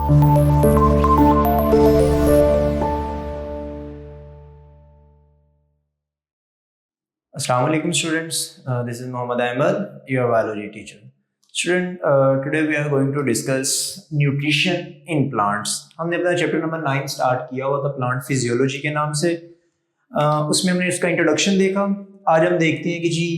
Assalamu alaikum students. This is Muhammad Ahmed, your biology teacher. Student, today we are going to discuss nutrition in plants. हमने अपना chapter number 9 start किया हुआ था plant physiology के नाम से. उसमें हमने इसका इंट्रोडक्शन देखा. आज हम देखते हैं कि जी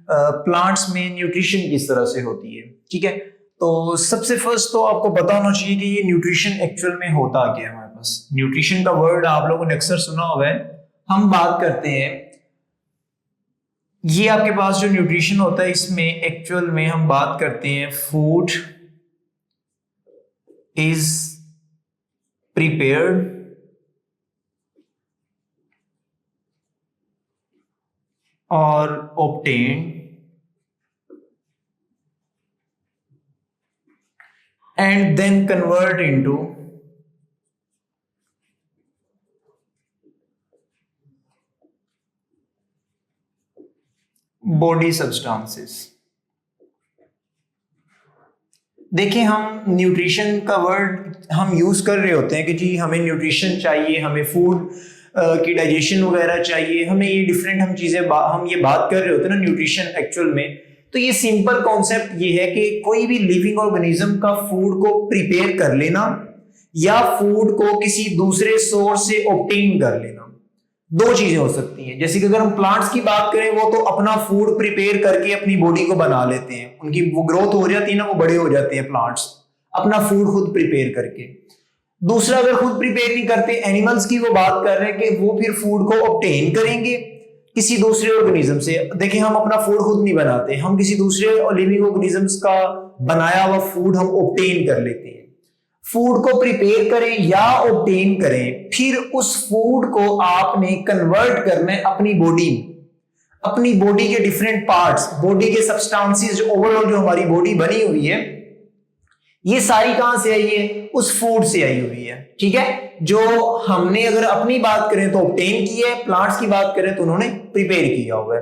प्लांट्स में न्यूट्रिशन किस तरह से होती है. ठीक है, तो सबसे फर्स्ट तो आपको पता होना चाहिए कि ये न्यूट्रिशन एक्चुअल में होता क्या है. हमारे पास न्यूट्रिशन का वर्ड आप लोगों ने अक्सर सुना होगा है. हम बात करते हैं, ये आपके पास जो न्यूट्रिशन होता है इसमें एक्चुअल में हम बात करते हैं फूड इज प्रिपेयर्ड और obtained and then convert into body substances. देखिए, हम न्यूट्रिशन का वर्ड हम यूज कर रहे होते हैं कि जी हमें न्यूट्रिशन चाहिए, हमें फूड की डाइजेशन वगैरह चाहिए, हमें ये डिफरेंट हम चीजें हम ये बात कर रहे होते हैं ना न्यूट्रिशन एक्चुअल में. तो ये सिंपल कॉन्सेप्ट ये है कि कोई भी लिविंग ऑर्गेनिज्म का फूड को प्रिपेयर कर लेना या फूड को किसी दूसरे सोर्स से ऑब्टेन कर लेना. दो चीजें हो सकती हैं. जैसे कि अगर हम प्लांट्स की बात करें, वो तो अपना फूड प्रिपेयर करके अपनी बॉडी को बना लेते हैं, उनकी वो ग्रोथ हो जाती है ना, वो बड़े हो जाते हैं प्लांट्स अपना फूड खुद प्रिपेयर करके. दूसरा, अगर खुद प्रिपेयर नहीं करते, एनिमल्स की वो बात कर रहे हैं कि वो फिर फूड को ऑब्टेन करेंगे किसी दूसरे ऑर्गेनिज्म से. देखिए, हम अपना फूड खुद नहीं बनाते, हम किसी दूसरे लिविंग ऑर्गेनिजम्स का बनाया हुआ फूड हम ऑब्टेन कर लेते हैं. फूड को प्रिपेयर करें या ऑब्टेन करें, फिर उस फूड को आपने कन्वर्ट करना है अपनी बॉडी में, अपनी बॉडी के डिफरेंट पार्ट्स, बॉडी के सब्सटेंसेस, जो ओवरऑल जो हमारी बॉडी बनी हुई है, ये सारी कहां से आई है? उस फूड से आई हुई है. ठीक है, जो हमने अगर अपनी बात करें तो ऑब्टेन किया है, प्लांट्स की बात करें तो उन्होंने प्रिपेयर किया हुआ है.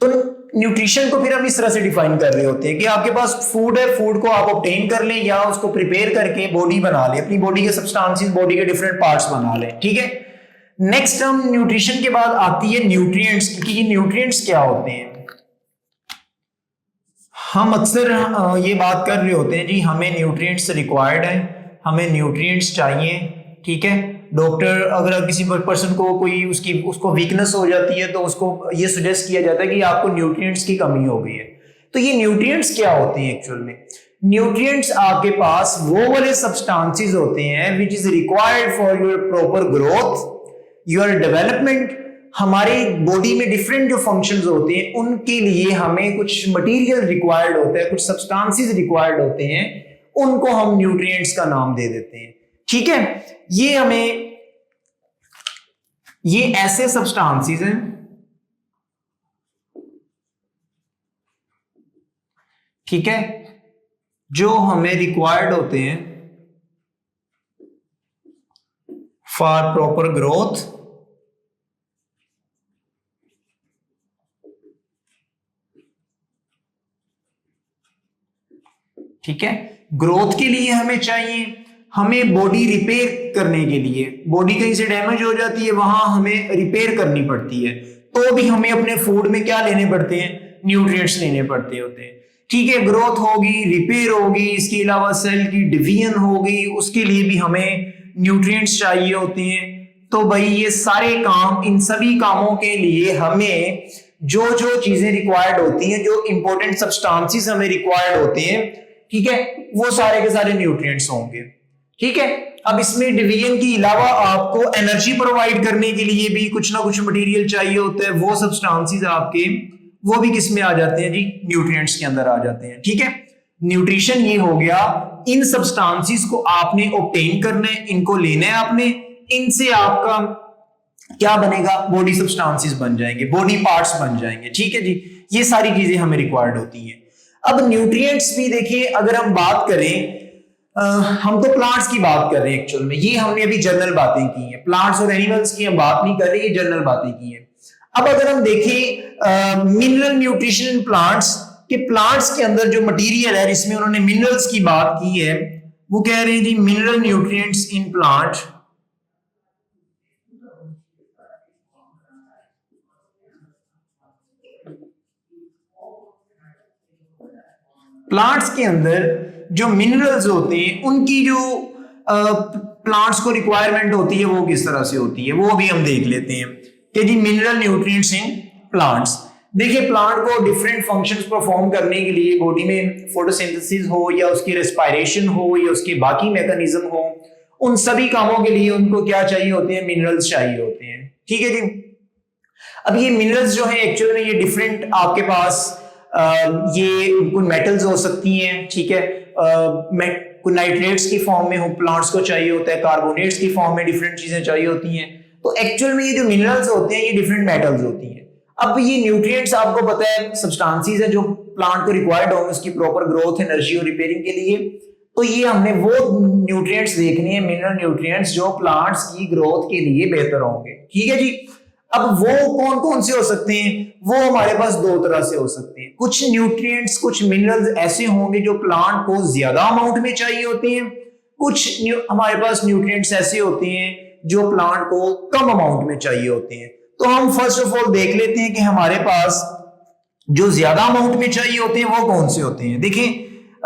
तो न्यूट्रिशन को फिर हम इस तरह से डिफाइन कर रहे होते हैं कि आपके पास फूड है, फूड को आप ऑब्टेन कर लें या उसको प्रिपेयर करके बॉडी बना लें, अपनी बॉडी के सब्सटेंसेस, बॉडी के डिफरेंट पार्ट्स बना लें. ठीक है, नेक्स्ट हम न्यूट्रिशन के बाद आती है न्यूट्रिएंट्स. क्योंकि ये न्यूट्रिएंट्स क्या होते हैं, हम अक्सर ये बात कर रहे होते हैं जी हमें न्यूट्रिएंट्स रिक्वायर्ड है, हमें न्यूट्रिएंट्स चाहिए. ठीक है, डॉक्टर अगर किसी पर्सन को कोई उसको वीकनेस हो जाती है तो उसको ये सजेस्ट किया जाता है कि आपको न्यूट्रिएंट्स की कमी हो गई है. तो ये न्यूट्रिएंट्स क्या होते हैं एक्चुअल में? न्यूट्रिएंट्स आपके पास वो वाले सब्सटेंसेस होते हैं विच is required for your proper growth, your development. हमारी बॉडी में डिफरेंट जो फंक्शंस होते हैं उनके लिए हमें कुछ मटेरियल रिक्वायर्ड होता है, कुछ सब्सटेंसेस रिक्वायर्ड होते हैं, उनको हम न्यूट्रिएंट्स का नाम दे देते हैं. ठीक है, ये ऐसे सब्सटेंसेस हैं, ठीक है, जो हमें रिक्वायर्ड होते हैं फॉर प्रॉपर ग्रोथ, ठीक है. ग्रोथ के लिए हमें चाहिए, हमें बॉडी रिपेयर करने के लिए, बॉडी कहीं से डैमेज हो जाती है, वहां हमें रिपेयर करनी पड़ती है, तो भी हमें अपने फूड में क्या लेने पड़ते हैं? न्यूट्रिएंट्स लेने पड़ते होते हैं. ठीक है, ग्रोथ होगी, रिपेयर होगी, इसके अलावा सेल की डिवीजन होगी, उसके लिए भी हमें न्यूट्रिएंट्स चाहिए होते हैं. तो भाई ये सारे काम, इन सभी कामों के लिए हमें जो जो चीजें रिक्वायर्ड होती हैं, जो इंपॉर्टेंट सब्सटेंसेस हमें रिक्वायर्ड होते हैं, ठीक है, वो सारे के सारे न्यूट्रिएंट्स होंगे. ठीक है, अब इसमें डिवीजन के अलावा आपको एनर्जी प्रोवाइड करने के लिए भी कुछ ना कुछ मटेरियल चाहिए होता है, वो सब्सटेंसेस आपके वो भी किस में आ जाते हैं जी? न्यूट्रिएंट्स के अंदर आ जाते हैं. ठीक है, न्यूट्रिशन ये हो गया, इन सब्सटेंसेस को आपने ऑब्टेन करना है, इनको लेना है आपने, इनसे आपका क्या बनेगा? बॉडी सब्सटेंसेस बन जाएंगे, बॉडी पार्ट्स बन जाएंगे. ठीक है जी, ये सारी चीजें हमें रिक्वायर्ड होती हैं. अब न्यूट्रिएंट्स भी देखिए, अगर हम बात करें, हम तो प्लांट्स की बात कर रहे हैं एक्चुअल में, ये हमने अभी जनरल बातें की हैं, प्लांट्स और एनिमल्स की हम बात नहीं कर रहे, ये जनरल बातें की हैं. अब अगर हम देखें मिनरल न्यूट्रिशन इन प्लांट्स, कि प्लांट्स के अंदर जो मटेरियल है जिसमें उन्होंने मिनरल्स की बात की है, वो कह रहे हैं जी mineral nutrients in plant plants के अंदर जो मिनरल्स होते हैं उनकी जो प्लांट्स को रिक्वायरमेंट होती है वो किस तरह से होती है, वो भी हम देख लेते हैं कि जी मिनरल न्यूट्रिएंट्स इन प्लांट्स। देखिए प्लांट को डिफरेंट फंक्शंस परफॉर्म करने के लिए, बॉडी में फोटोसिंथेसिस हो या उसकी रेस्पिरेशन हो या उसके बाकी मैकेनिज्म हो, उन सभी कामों के लिए उनको क्या चाहिए होते हैं, मिनरल्स चाहिए होते हैं। ठीक है जी। अब ये मिनरल्स जो है एक्चुअली में ये डिफरेंट आपके पास ये कोई मेटल्स हो सकती हैं, ठीक है, कोई नाइट्रेट्स की फॉर्म में हो प्लांट्स को चाहिए होता है, कार्बोनेट्स की फॉर्म में डिफरेंट चीजें चाहिए होती हैं। तो एक्चुअल में ये जो मिनरल्स होते हैं ये डिफरेंट मेटल्स होती हैं। अब ये न्यूट्रिएंट्स आपको पता है सब्सटेंसेस है जो प्लांट को रिक्वायर्ड होंगे उसकी प्रॉपर ग्रोथ, एनर्जी और रिपेयरिंग के लिए। तो ये हमने वो न्यूट्रिएंट्स देखने हैं, मिनरल न्यूट्रिएंट्स जो प्लांट्स की ग्रोथ के लिए बेहतर होंगे। ठीक है जी। अब वो कौन कौन से हो सकते हैं, वो हमारे पास दो तरह से हो सकते हैं। कुछ न्यूट्रिएंट्स, कुछ मिनरल्स ऐसे होंगे जो प्लांट को ज्यादा अमाउंट में चाहिए होते हैं, कुछ हमारे पास न्यूट्रिएंट्स ऐसे होते हैं जो प्लांट को कम अमाउंट में चाहिए होते हैं। तो हम फर्स्ट ऑफ ऑल देख लेते हैं कि हमारे पास जो ज्यादा अमाउंट में चाहिए होते हैं वो कौन से होते हैं। देखिए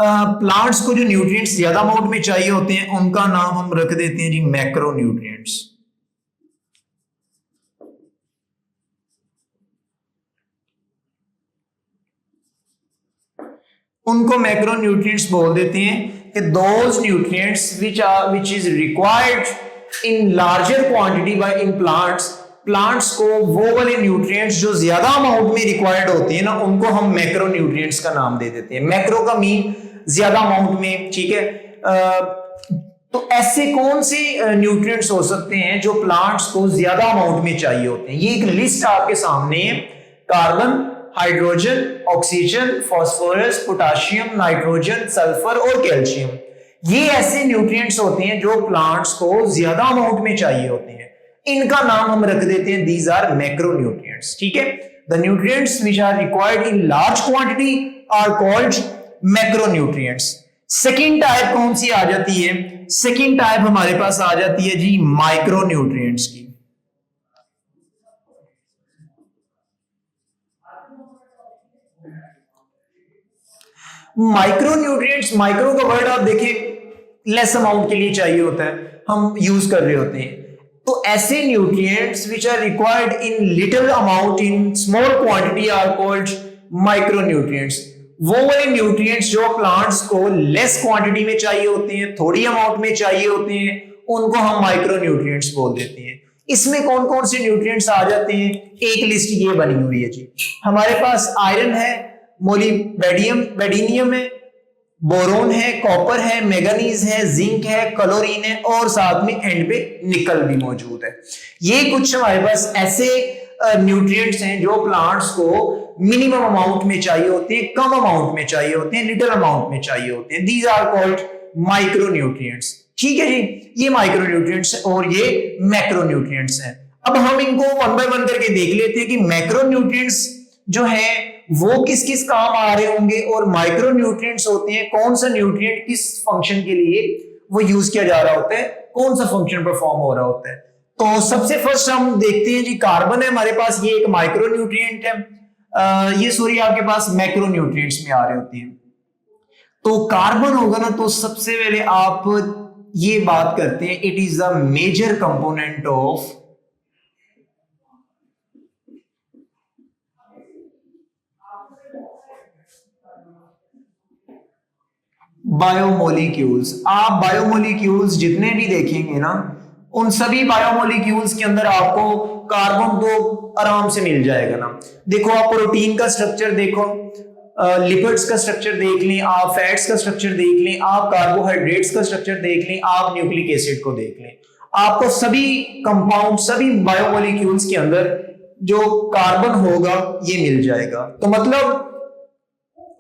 प्लांट्स को जो न्यूट्रिएंट्स ज्यादा अमाउंट में चाहिए होते हैं उनका नाम हम रख देते हैं जी मैक्रो न्यूट्रिएंट्स। उनको मैक्रो न्यूट्रिएंट्स बोल देते हैं कि those nutrients which is required in larger quantity by in plants को वो वाले न्यूट्रिएंट्स जो ज्यादा अमाउंट में रिक्वायर्ड होते हैं ना उनको हम मैक्रो न्यूट्रिएंट्स का नाम दे देते हैं। मैक्रो का मीन ज्यादा अमाउंट में। ठीक है। तो ऐसे कौन से न्यूट्रिएंट्स हो सकते हैं जो प्लांट्स को ज्यादा अमाउंट में चाहिए होते हैं। ये एक लिस्ट आपके सामने है। Carbon, hydrogen, oxygen, phosphorus, potassium, nitrogen, sulphur और कैल्शियम, ये ऐसे न्यूट्रिएंट्स होते हैं जो प्लांट्स को ज्यादा अमाउंट में चाहिए होते हैं। इनका नाम हम रख देते हैं दीज आर मैक्रो न्यूट्रिएंट्स। ठीक है। The nutrients which are required in large quantity are called macronutrients. Second type कौन सी आ जाती है, सेकंड टाइप हमारे पास आ जाती है जी माइक्रो न्यूट्रिएंट्स की। माइक्रो न्यूट्रिएंट्स, माइक्रो का वर्ड आप देखें लेस अमाउंट के लिए चाहिए होता है, हम यूज कर रहे होते हैं। तो ऐसे nutrients which are required in little amount in small quantity are called micronutrients. वो वाले न्यूट्रिएंट्स जो प्लांट्स को लेस क्वांटिटी में चाहिए होते हैं, थोड़ी अमाउंट में चाहिए होते हैं, उनको हम माइक्रो न्यूट्रिएंट्स बोल देते हैं। इसमें कौन कौन से न्यूट्रिएंट्स आ जाते हैं, एक लिस्ट ये बनी हुई है जी। हमारे पास आयरन है, मोलिबेडियम है, बोरोन है, कॉपर है, मैंगनीज है, जिंक है, क्लोरीन है और साथ में एंड पे निकल भी मौजूद है। ये कुछ हमारे पास ऐसे न्यूट्रिएंट्स हैं जो प्लांट्स को मिनिमम अमाउंट में चाहिए होते हैं, कम अमाउंट में चाहिए होते हैं, लिटिल अमाउंट में चाहिए होते हैं। These are called micronutrients. ठीक है जी। ये माइक्रो न्यूट्रिएंट्स और ये मैक्रो न्यूट्रिएंट्स हैं। अब हम इनको वन बाय वन करके देख लेते हैं कि मैक्रो न्यूट्रिएंट्स जो है वो किस किस काम आ रहे होंगे और माइक्रो न्यूट्रिएंट्स होते हैं कौन सा न्यूट्रिएंट किस फंक्शन के लिए वो यूज किया जा रहा होता है, कौन सा फंक्शन परफॉर्म हो रहा होता है। तो सबसे फर्स्ट हम देखते हैं जी कार्बन है हमारे पास, ये एक माइक्रो न्यूट्रिएंट है। ये सॉरी आपके पास मैक्रो न्यूट्रिएंट्स में आ रहे होते हैं। तो कार्बन होगा ना, तो सबसे पहले आप ये बात करते हैं it is the major component of biomolecules. आप बायोमोलिक्यूल्स जितने भी देखेंगे ना उन सभी बायोमोलिक्यूल्स के अंदर आपको कार्बन तो आराम से मिल जाएगा ना। देखो आप प्रोटीन का स्ट्रक्चर देखो, लिपिड्स का स्ट्रक्चर देख लें, आप फैट्स का स्ट्रक्चर देख लें, आप कार्बोहाइड्रेट्स का स्ट्रक्चर देख लें, आप न्यूक्लिक एसिड को देख लें, आपको सभी कंपाउंड, सभी बायोमोलिक्यूल्स के अंदर जो कार्बन होगा ये मिल जाएगा। तो मतलब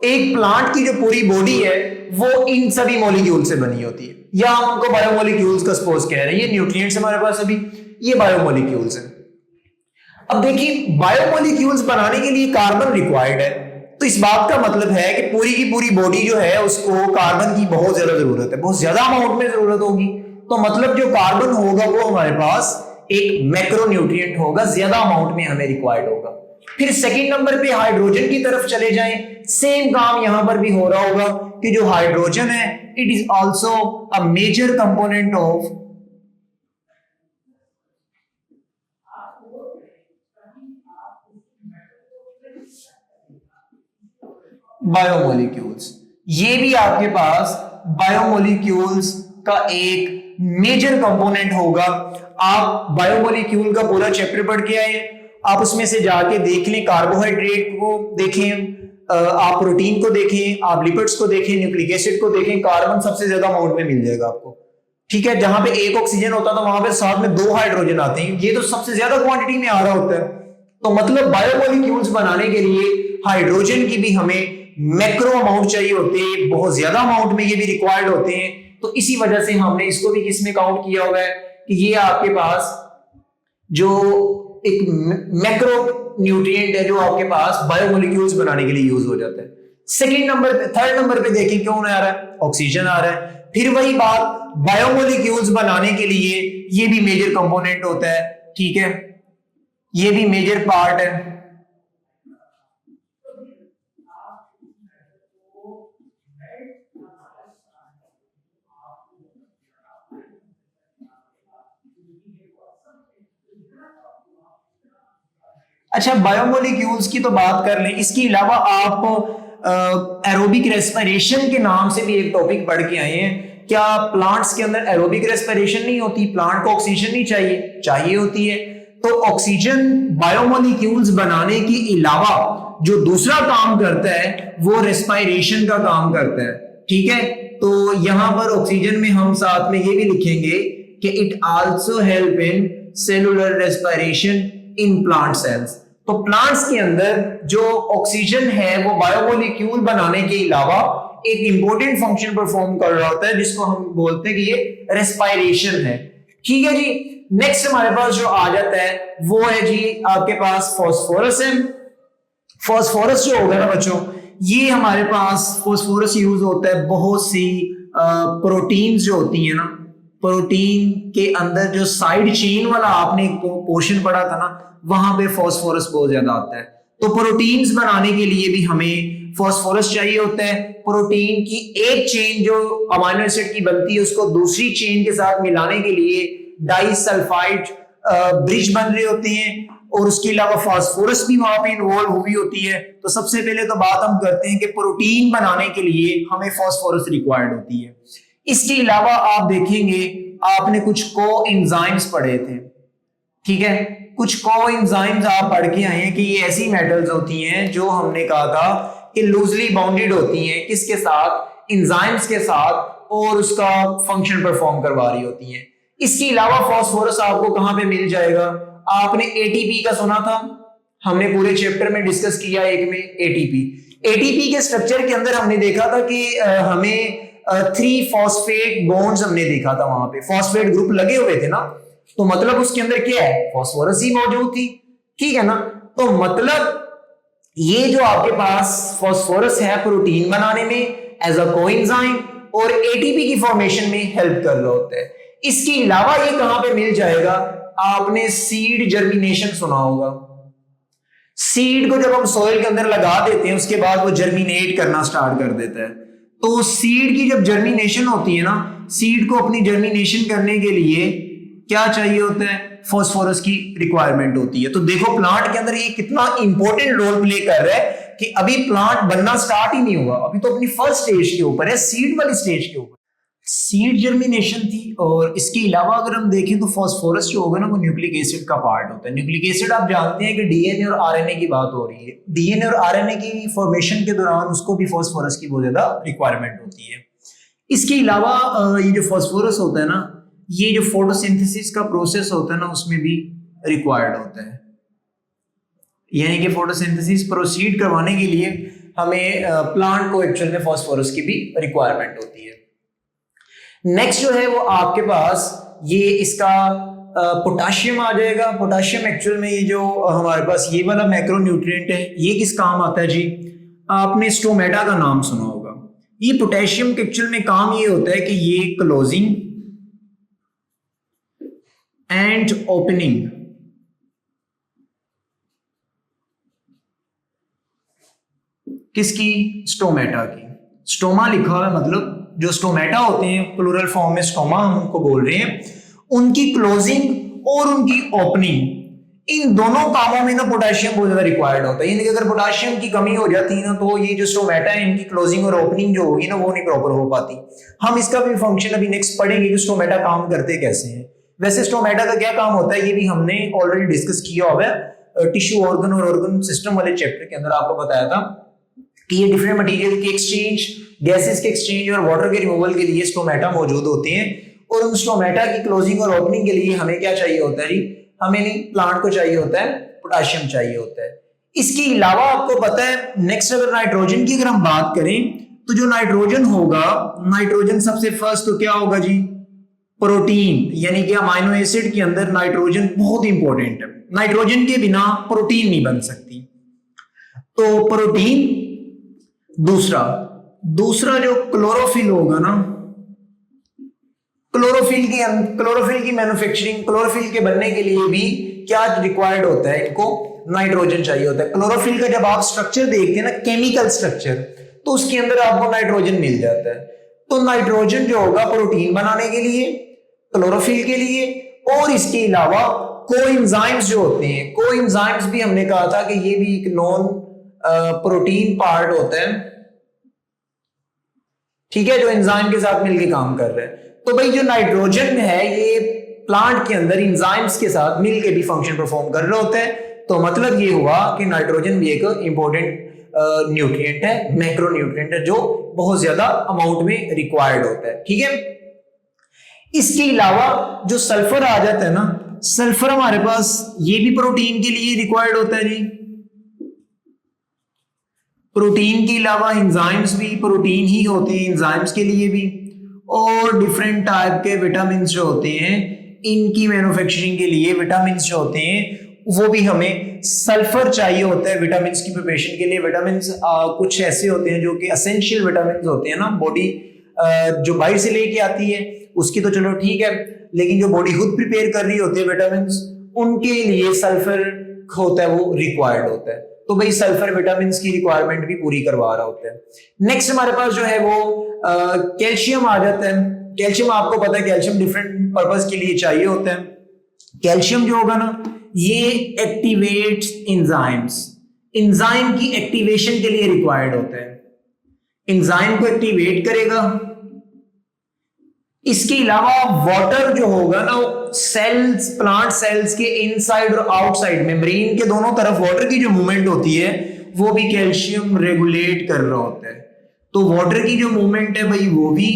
एक प्लांट की जो पूरी बॉडी है वो इन सभी मॉलिक्यूल से बनी होती है, या हम उनको बायोमोलिक्यूल्स का सपोज कह रहे हैं। ये न्यूट्रिएंट्स हमारे पास अभी ये बायोमोलिक्यूल्स हैं। अब देखिए बायोमोलिक्यूल्स बनाने के लिए कार्बन रिक्वायर्ड है, तो इस बात का मतलब है कि पूरी की पूरी बॉडी जो है उसको कार्बन की बहुत ज्यादा जरूरत है, बहुत ज्यादा अमाउंट में जरूरत होगी। तो मतलब जो कार्बन होगा वो हमारे पास एक मैक्रोन्यूट्रिएंट होगा, ज्यादा अमाउंट में हमें रिक्वायर्ड होगा। फिर सेकंड नंबर पे हाइड्रोजन की तरफ चले जाएं, सेम काम यहां पर भी हो रहा होगा कि जो हाइड्रोजन है it is also a major component of biomolecules. ये भी आपके पास बायोमोलिक्यूल्स का एक मेजर कंपोनेंट होगा। आप बायोमोलिक्यूल का पूरा चैप्टर पढ़ के आए, आप उसमें से जाके देख लें, कार्बोहाइड्रेट को देखें, आप प्रोटीन को देखें, आप लिपिड्स को देखें, न्यूक्लिक एसिड को देखें, कार्बन सबसे ज्यादा अमाउंट में मिल जाएगा आपको। ठीक है, जहां पे एक ऑक्सीजन होता था वहां पे साथ में 2 हाइड्रोजन आते हैं, ये तो सबसे ज्यादा क्वांटिटी में आ रहा होता है। तो मतलब बायोमोलिक्यूल्स बनाने के लिए हाइड्रोजन की भी हमें मैक्रो अमाउंट चाहिए होते हैं, बहुत ज्यादा अमाउंट में ये भी रिक्वायर्ड होते हैं। तो इसी वजह से हमने इसको भी किसमें काउंट किया हुआ है कि ये आपके पास जो एक मैक्रो न्यूट्रिएंट है जो आपके पास बायोमोलिक्यूल्स बनाने के लिए यूज हो जाता है। सेकंड नंबर पे, थर्ड नंबर पे देखें क्यों आ रहा है, ऑक्सीजन आ रहा है। फिर वही बात, बायोमोलिक्यूल्स बनाने के लिए ये भी मेजर कंपोनेंट होता है। ठीक है, ये भी मेजर पार्ट है। अच्छा, बायोमोलिक्यूल्स की तो बात कर लें, इसके अलावा आप एरोबिक रेस्पिरेशन के नाम से भी एक टॉपिक पढ़ के आए हैं। क्या प्लांट्स के अंदर एरोबिक रेस्पिरेशन नहीं होती? प्लांट को ऑक्सीजन नहीं चाहिए? चाहिए होती है। तो ऑक्सीजन बायोमोलिक्यूल्स बनाने के अलावा जो दूसरा काम करता है वो रेस्पिरेशन का काम करता है। ठीक है, तो यहां पर ऑक्सीजन में हम साथ में ये भी लिखेंगे कि it also help in cellular respiration in plant cells. तो प्लांट्स के अंदर जो ऑक्सीजन है वो बायोमोलिक्यूल बनाने के अलावा एक इंपॉर्टेंट फंक्शन परफॉर्म कर रहा होता है जिसको हम बोलते हैं कि ये रेस्पिरेशन है। ठीक है जी, नेक्स्ट हमारे पास जो आ जाता है वो है जी आपके पास फास्फोरस है। फास्फोरस जो होगा ना बच्चों, ये हमारे पास फास्फोरस यूज होता है बहुत सी प्रोटीन्स जो होती है ना, प्रोटीन के अंदर जो साइड चेन वाला आपने पोर्शन पढ़ा था ना, वहां पे फास्फोरस बहुत ज्यादा आता है। तो प्रोटीन्स बनाने के लिए भी हमें फास्फोरस चाहिए होता है। प्रोटीन की एक चेन जो अमीनो एसिड की बनती है उसको दूसरी चेन के साथ मिलाने के लिए डाइसल्फाइड ब्रिज बन रहे होते हैं, और उसके अलावा फास्फोरस भी वहां पे इन्वॉल्व हुई होती है। तो सबसे पहले तो बात हम करते हैं कि प्रोटीन बनाने के लिए हमें फास्फोरस रिक्वायर्ड होती है। इसके अलावा आप देखेंगे आपने कुछ कोएंजाइम्स पढ़े थे। ठीक है, कुछ कोएंजाइम्स आप पढ़ के आए हैं कि ये ऐसी मेटल्स होती हैं जो हमने कहा था कि लूजली बाउंडेड होती हैं, किसके साथ? एंजाइम्स के साथ, और उसका फंक्शन परफॉर्म करवा रही होती हैं। इसके अलावा फास्फोरस आपको कहां पे मिल जाएगा? आपने एटीपी का सुना था, हमने पूरे चैप्टर में डिस्कस किया एक में एटीपी। एटीपी के स्ट्रक्चर के अंदर हमने देखा था कि हमें 3 फॉस्फेट बॉन्ड्स हमने देखा था, वहां पे फॉस्फेट ग्रुप लगे हुए थे ना, तो मतलब उसके अंदर क्या है? फास्फोरस ही मौजूद थी। ठीक है ना, तो मतलब ये जो आपके पास फास्फोरस है प्रोटीन बनाने में एज अ कोएंजाइम और एटीपी की फॉर्मेशन में हेल्प कर रहा होता है। इसके अलावा ये कहां पे मिल जाएगा? आपने सीड जर्मिनेशन सुना होगा। सीड को जब हम सोइल के अंदर लगा देते हैं उसके बाद वो जर्मिनेट करना स्टार्ट कर देता है। तो सीड की जब जर्मिनेशन होती है ना, सीड को अपनी जर्मिनेशन करने के लिए क्या चाहिए होता है? फास्फोरस की रिक्वायरमेंट होती है। तो देखो प्लांट के अंदर ये कितना इंपॉर्टेंट रोल प्ले कर रहा है कि अभी प्लांट बनना स्टार्ट ही नहीं हुआ, अभी तो अपनी फर्स्ट स्टेज के ऊपर है, सीड वाली स्टेज के ऊपर सीड जर्मिनेशन थी। और इसके अलावा अगर हम देखें तो फास्फोरस जो होगा ना वो न्यूक्लिक एसिड का पार्ट होता है। न्यूक्लिक एसिड आप जानते हैं कि डीएनए और आरएनए की बात हो रही है, डीएनए और आरएनए की फॉर्मेशन के दौरान उसको भी फास्फोरस की बहुत ज्यादा रिक्वायरमेंट होती है। इसके अलावा ये जो फास्फोरस होता है ना, ये जो फोटोसिंथेसिस का प्रोसेस होता है ना उसमें भी रिक्वायर्ड होता है, यानी कि फोटोसिंथेसिस प्रोसीड करवाने के लिए हमें प्लांट को एक्चुअल में फास्फोरस की भी रिक्वायरमेंट होती है। नेक्स्ट जो है वो आपके पास ये इसका पोटाशियम आ जाएगा। पोटाशियम एक्चुअल में ये जो हमारे पास ये वाला मैक्रोन्यूट्रिएंट है, ये किस काम आता है जी? आपने स्टोमेटा का नाम सुना होगा। ये पोटेशियम के एक्चुअल में काम ये होता है कि ये क्लोजिंग एंड ओपनिंग किसकी, स्टोमेटा की। स्टोमा लिखा हुआ है, मतलब जो स्टोमेटा होते हैं प्लूरल फॉर्म में स्टोमा हम उनको बोल रहे हैं, उनकी क्लोजिंग और उनकी ओपनिंग, इन दोनों कामों में ना पोटेशियम बहुत ज्यादा रिक्वायर्ड होता है। यानी कि अगर पोटेशियम की कमी हो जाती है ना तो ये जो स्टोमेटा है इनकी क्लोजिंग और ओपनिंग जो होगी ना वो नहीं प्रॉपर हो पाती। हम इसका भी फंक्शन अभी नेक्स्ट पढ़ेंगे कि स्टोमेटा काम करते कैसे हैं। वैसे स्टोमेटा का क्या काम होता है ये भी हमने ऑलरेडी डिस्कस किया हुआ है टिश्यू ऑर्गन और ऑर्गन सिस्टम वाले चैप्टर के अंदर। आपको बताया था कि ये डिफरेंट मटेरियल के एक्सचेंज, गैसेस के एक्सचेंज और वाटर के रिमूवल के लिए स्टोमेटा मौजूद होते हैं। और उन स्टोमेटा की क्लोजिंग और ओपनिंग के लिए हमें क्या चाहिए होता है जी, हमें नहीं, प्लांट को चाहिए होता है पोटेशियम चाहिए होता है। इसके अलावा आपको पता है नेक्स्ट अगर नाइट्रोजन की अगर हम बात करें तो जो नाइट्रोजन होगा, नाइट्रोजन सबसे फर्स्ट तो क्या होगा जी, प्रोटीन, यानी कि अमाइनो एसिड के अंदर नाइट्रोजन बहुत इंपॉर्टेंट है। नाइट्रोजन के बिना प्रोटीन नहीं बन सकती, तो प्रोटीन। दूसरा जो क्लोरोफिल होगा ना, क्लोरोफिल की मैन्युफैक्चरिंग, क्लोरोफिल के बनने के लिए भी क्या रिक्वायर्ड होता है, इनको नाइट्रोजन चाहिए होता है। क्लोरोफिल का जब आप स्ट्रक्चर देखते हैं ना, केमिकल स्ट्रक्चर, तो उसके अंदर आपको नाइट्रोजन मिल जाता है। तो नाइट्रोजन जो होगा प्रोटीन बनाने के लिए, क्लोरोफिल के लिए, और इसके अलावा कोएंजाइम्स जो होते हैं, कोएंजाइम्स भी हमने कहा था कि ये भी एक नॉन प्रोटीन पार्ट होता है, ठीक है, जो एंजाइम के साथ मिलकर काम कर रहे हैं। तो भाई जो नाइट्रोजन है ये प्लांट के अंदर एंजाइम्स के साथ मिलकर भी फंक्शन परफॉर्म कर रहे होते हैं। तो मतलब ये हुआ कि नाइट्रोजन भी एक इंपॉर्टेंट न्यूट्रिएंट है, मैक्रो न्यूट्रिएंट है, जो बहुत ज्यादा अमाउंट में रिक्वायर्ड होता है, ठीक है। इसके अलावा जो सल्फर आ जाता है ना, सल्फर हमारे पास ये भी प्रोटीन के लिए रिक्वायर्ड होता है जी। प्रोटीन के अलावा एंजाइम्स भी प्रोटीन ही होते हैं, एंजाइम्स के लिए भी, और डिफरेंट टाइप के विटामिन जो होते हैं इनकी मैन्युफैक्चरिंग के लिए विटामिन जो होते हैं वो भी हमें सल्फर चाहिए होता है विटामिन की प्रिपरेशन के लिए। विटामिन कुछ ऐसे होते हैं जो कि एसेंशियल विटामिन होते हैं ना, बॉडी जो बाहर से लेके आती है उसकी तो चलो ठीक है, लेकिन जो बॉडी खुद प्रिपेयर कर रही होती है विटामिन, उनके लिए सल्फर होता है वो रिक्वायर्ड होता है। तो भाई सल्फर विटामिन की रिक्वायरमेंट भी पूरी करवा रहा होता है। नेक्स्ट हमारे पास जो है वो कैल्शियम आ जाता है। कैल्शियम आपको पता है कैल्शियम डिफरेंट पर्पस के लिए चाहिए होता है। कैल्शियम जो होगा ना ये एक्टिवेट्स एंजाइम्स, एंजाइम की एक्टिवेशन के लिए रिक्वायर्ड होता है, एंजाइम को एक्टिवेट करेगा। इसके अलावा वाटर जो होगा ना सेल्स, प्लांट सेल्स के इनसाइड और आउटसाइड मेम्ब्रेन के दोनों तरफ वाटर की जो मूवमेंट होती है वो भी कैल्शियम रेगुलेट कर रहा होता है। तो वाटर की जो मूवमेंट है भाई वो भी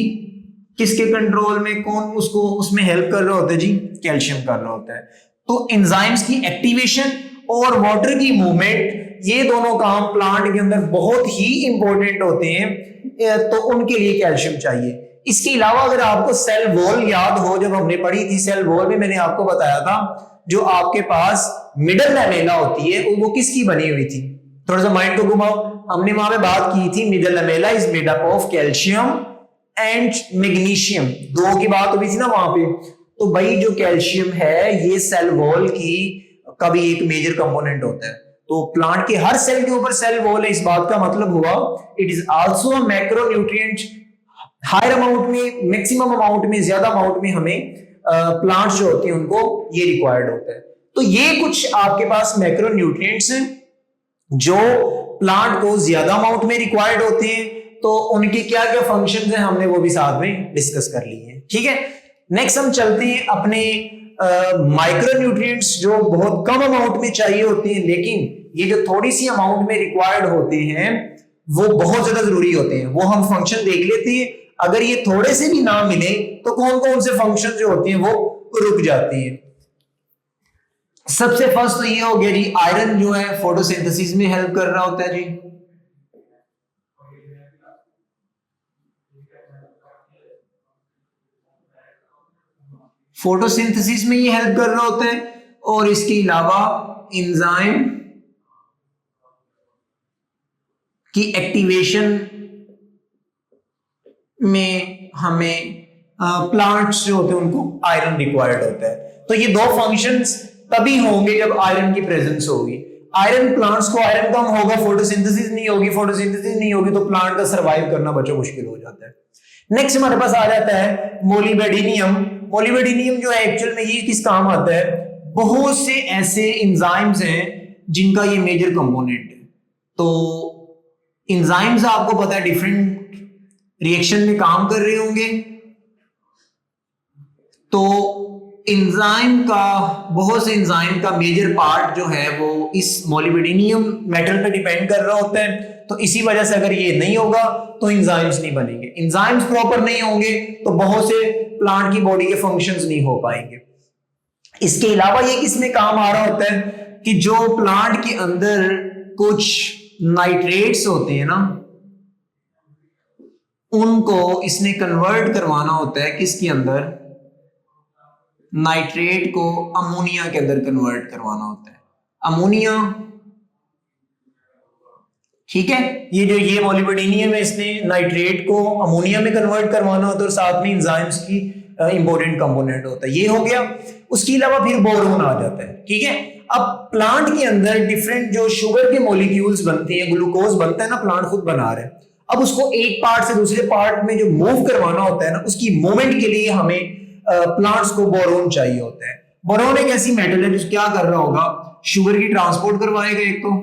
किसके कंट्रोल में, कौन उसको उसमें हेल्प कर रहा होता है जी, कैल्शियम कर रहा होता है। तो एंजाइम्स की एक्टिवेशन और वाटर की मूवमेंट ये दोनों काम प्लांट के अंदर बहुत ही इंपॉर्टेंट होते हैं, तो उनके लिए कैल्शियम चाहिए। इसके अलावा अगर आपको सेल वॉल याद हो, जब हमने पढ़ी थी सेल वॉल में मैंने आपको बताया था जो आपके पास मिडल लैमेला होती है वो किसकी बनी हुई थी, थोड़ा सा माइंड को घुमाओ। हमने वहां पे बात की थी middle lamella is made up of calcium and magnesium, दो की बात हुई थी ना वहां पे। तो भाई जो कैल्शियम है ये सेल वॉल की का भी एक मेजर कंपोनेंट होता है। तो प्लांट के हर सेल के ऊपर सेल वॉल है, इस बात का मतलब हुआ it is also a macronutrient. Higher amount में, मैक्सिमम अमाउंट में, ज्यादा अमाउंट में हमें प्लांट्स जो होते हैं उनको ये रिक्वायर्ड होता है। तो ये कुछ आपके पास मैक्रो न्यूट्रिएंट्स हैं जो प्लांट को ज्यादा अमाउंट में रिक्वायर्ड होते हैं। तो उनके क्या क्या फंक्शंस हैं हमने वो भी साथ में डिस्कस कर लिए हैं, ठीक है। नेक्स्ट हम चलते हैं अपने माइक्रो न्यूट्रिएंट्स जो बहुत कम अमाउंट में चाहिए होते हैं, लेकिन ये जो थोड़ी सी अमाउंट में रिक्वायर्ड होते हैं वो बहुत ज्यादा जरूरी होते हैं। वो हम फंक्शन देख लेते हैं, अगर ये थोड़े से भी ना मिले तो कौन कौन से फंक्शन जो होते हैं वो रुक जाते हैं। सबसे फर्स्ट तो ये हो गया जी, आयरन जो है फोटोसिंथेसिस में हेल्प कर रहा होता है जी। फोटोसिंथेसिस में ये हेल्प कर रहा होता है, और इसके अलावा एंजाइम कि एक्टिवेशन में हमें प्लांट्स जो होते हैं उनको आयरन रिक्वायर्ड होता है। तो ये दो फंक्शंस तभी होंगे जब आयरन की प्रेजेंस होगी। आयरन प्लांट्स को आयरन कम होगा, फोटोसिंथेसिस नहीं होगी, फोटोसिंथेसिस नहीं होगी तो प्लांट का सरवाइव करना बच्चों मुश्किल हो जाता है। नेक्स्ट हमारे पास आ जाता है मोलिबेडिनियम। मोलिबेडिनियम जो है एक्चुअल में ये किस काम आता है, बहुत से ऐसे एंजाइम्स हैं जिनका ये मेजर कंपोनेंट है। तो एंजाइम्स आपको पता है डिफरेंट रिएक्शन में काम कर रहे होंगे, तो एंजाइम का बहुत से एंजाइम का मेजर पार्ट जो है वो इस मोलिबेडिनियम मेटल पे डिपेंड कर रहा होता है। तो इसी वजह से अगर ये नहीं होगा तो एंजाइम्स नहीं बनेंगे, एंजाइम्स प्रॉपर नहीं होंगे तो बहुत से प्लांट की बॉडी के फंक्शंस नहीं हो पाएंगे। इसके अलावा ये किसमें काम आ रहा होता है कि जो प्लांट के अंदर कुछ नाइट्रेट्स होते हैं ना, उनको इसने कन्वर्ट करवाना होता है किसके अंदर, नाइट्रेट को अमोनिया के अंदर कन्वर्ट करवाना होता है, अमोनिया। ठीक है, ये जो ये मोलिबेडिनियम है इसने नाइट्रेट को अमोनिया में कन्वर्ट करवाना होता है और साथ में एंजाइम्स की इंपॉर्टेंट कंपोनेंट होता है, ये हो गया। उसके अलावा फिर बोरोन आ जाता है। ठीक है, अब प्लांट के अंदर डिफरेंट जो शुगर के मॉलिक्यूल्स बनते हैं, ग्लूकोज बनता है ना, प्लांट खुद बना रहे हैं। अब उसको एक पार्ट से दूसरे पार्ट में जो मूव करवाना होता है ना, उसकी मूवमेंट के लिए हमें प्लांट्स को बोरोन चाहिए होता है। बोरोन एक ऐसी मेटल है जो क्या कर रहा होगा, शुगर की ट्रांसपोर्ट करवाएगा, एक तो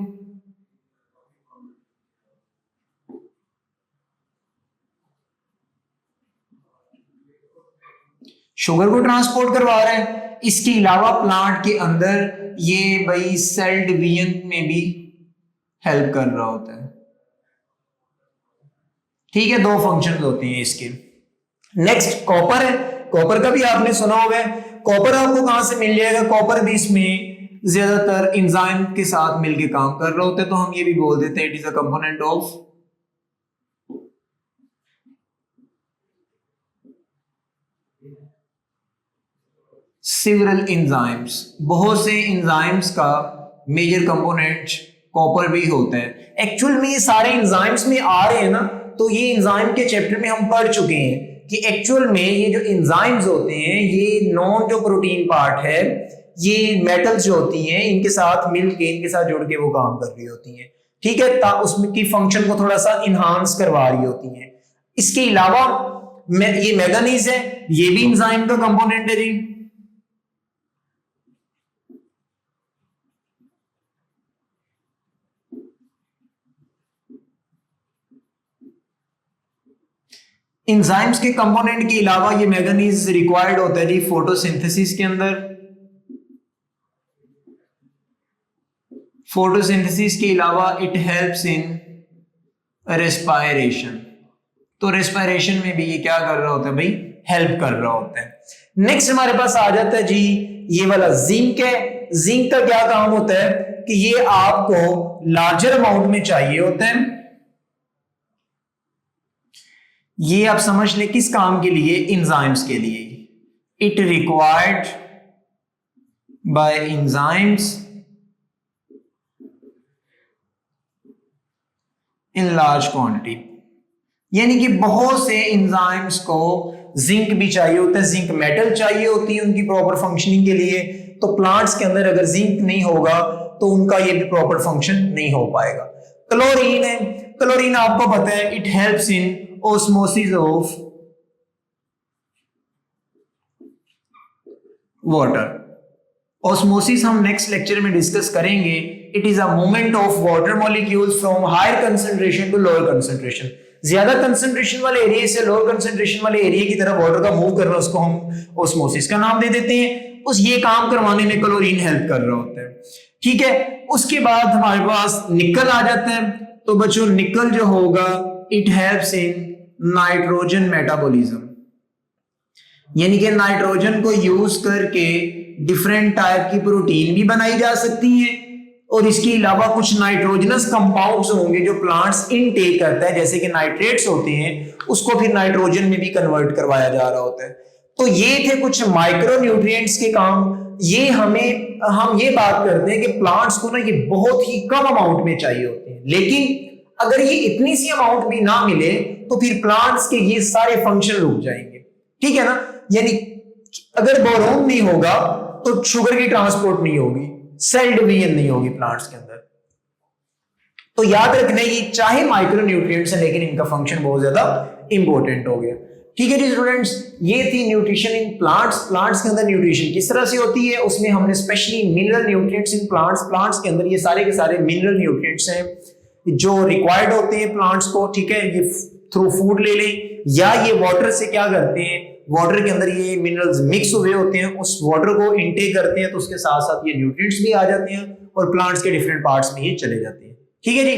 शुगर को ट्रांसपोर्ट करवा रहा है। इसके अलावा प्लांट के अंदर ये भाई सेल डिवीजन में भी हेल्प कर रहा होता है। ठीक है, दो फंक्शंस होते हैं इसके। नेक्स्ट कॉपर है, कॉपर का भी आपने सुना होगा। कॉपर आपको कहां से मिल जाएगा, कॉपर भी इसमें ज्यादातर एंजाइम के साथ मिलके काम कर रहे होते हैं, तो हम ये भी बोल देते हैं it is a component of several enzymes. बहुत से एंजाइम्स का मेजर कंपोनेंट कॉपर भी होता है। एक्चुअल में ये सारे एंजाइम्स में आ रहे हैं ना, तो ये एंजाइम के चैप्टर में हम पढ़ चुके हैं कि एक्चुअल में ये जो एंजाइम्स होते हैं, ये नॉन जो प्रोटीन पार्ट है, ये मेटल्स जो होती हैं इनके साथ मिलके, इनके साथ जुड़ के वो काम कर रही होती हैं। ठीक है, उसमें की फंक्शन को थोड़ा सा इनहांस करवा रही होती हैं। इसके अलावा ये मैंगनीज है, ये भी एंजाइम का कंपोनेंट है जी। एंजाइम्स के कंपोनेंट के अलावा ये मैंगनीज रिक्वायर्ड होता है जी फोटोसिंथेसिस के अंदर। फोटोसिंथेसिस के अलावा इट हेल्प्स इन रेस्पायरेशन। तो रेस्पायरेशन में भी ये क्या कर रहा होता है भाई, हेल्प कर रहा होता है। नेक्स्ट हमारे पास आ जाता है जी ये वाला जिंक है। जिंक का क्या काम होता है कि ये आपको लार्जर अमाउंट में चाहिए होता है। ये आप समझ ले किस काम के लिए, एंजाइम्स के लिए। It required by enzymes in large quantity, यानी कि बहुत से एंजाइम्स को जिंक भी चाहिए होता है, जिंक मेटल चाहिए होती है उनकी प्रॉपर फंक्शनिंग के लिए। तो प्लांट्स के अंदर अगर जिंक नहीं होगा तो उनका ये भी प्रॉपर फंक्शन नहीं हो पाएगा। क्लोरीन है, क्लोरीन आपको पता है it helps in osmosis of water। osmosis हम नेक्स्ट लेक्चर में डिस्कस करेंगे। It is a movement of water molecules from higher concentration to lower concentration. ज्यादा कंसंट्रेशन वाले एरिया से लोअर कंसंट्रेशन वाले एरिया की तरफ वाटर का मूव करना, उसको हम ऑस्मोसिस का नाम दे देते हैं। उस ये काम करवाने में क्लोरीन हेल्प कर रहा होता है। ठीक है, उसके बाद हमारे पास निकल आ जाता है। तो बच्चों निकल जो होगा it helps in nitrogen metabolism, यानी कि नाइट्रोजन को यूज करके डिफरेंट टाइप की प्रोटीन भी बनाई जा सकती है और इसके अलावा कुछ नाइट्रोजनस कंपाउंड्स होंगे जो प्लांट्स इनटेक करता है, जैसे कि नाइट्रेट्स होते हैं, उसको फिर नाइट्रोजन में भी कन्वर्ट करवाया जा रहा होता है। तो ये थे कुछ माइक्रो न्यूट्रिएंट्स के काम। ये हम ये बात करते हैं कि प्लांट्स को ना ये बहुत ही कम अमाउंट में चाहिए होते हैं, लेकिन अगर ये इतनी सी अमाउंट भी ना मिले तो फिर प्लांट्स के ये सारे फंक्शन रुक जाएंगे, ठीक है ना। यानी अगर बोरोन नहीं होगा तो शुगर की ट्रांसपोर्ट नहीं होगी, सेल डिवीजन नहीं होगी प्लांट्स के अंदर। तो याद रखना ये चाहे माइक्रो न्यूट्रिएंट्स है लेकिन इनका फंक्शन बहुत ज्यादा इंपॉर्टेंट हो गया, ठीक है जी स्टूडेंट्स। ये थी न्यूट्रिशन इन प्लांट्स। प्लांट्स के अंदर न्यूट्रिशन किस तरह से होती है, उसमें हमने specially mineral nutrients in plants, plants के अंदर ये सारे के सारे मिनरल न्यूट्रिएंट्स हैं जो रिक्वायर्ड होते हैं प्लांट्स को, ठीक है। ये थ्रू फूड ले लें या ये वाटर से क्या करते हैं, वाटर के अंदर ये मिनरल्स मिक्स हुए होते हैं, उस वाटर को इनटेक करते हैं तो उसके साथ साथ ये न्यूट्रिएंट्स भी आ जाते हैं और प्लांट्स के डिफरेंट पार्ट्स में ये चले जाते हैं, ठीक है जी।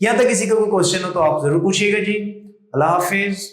यहां तक किसी का कोई क्वेश्चन हो तो आप जरूर पूछिएगा जी। अल्लाह हाफिज।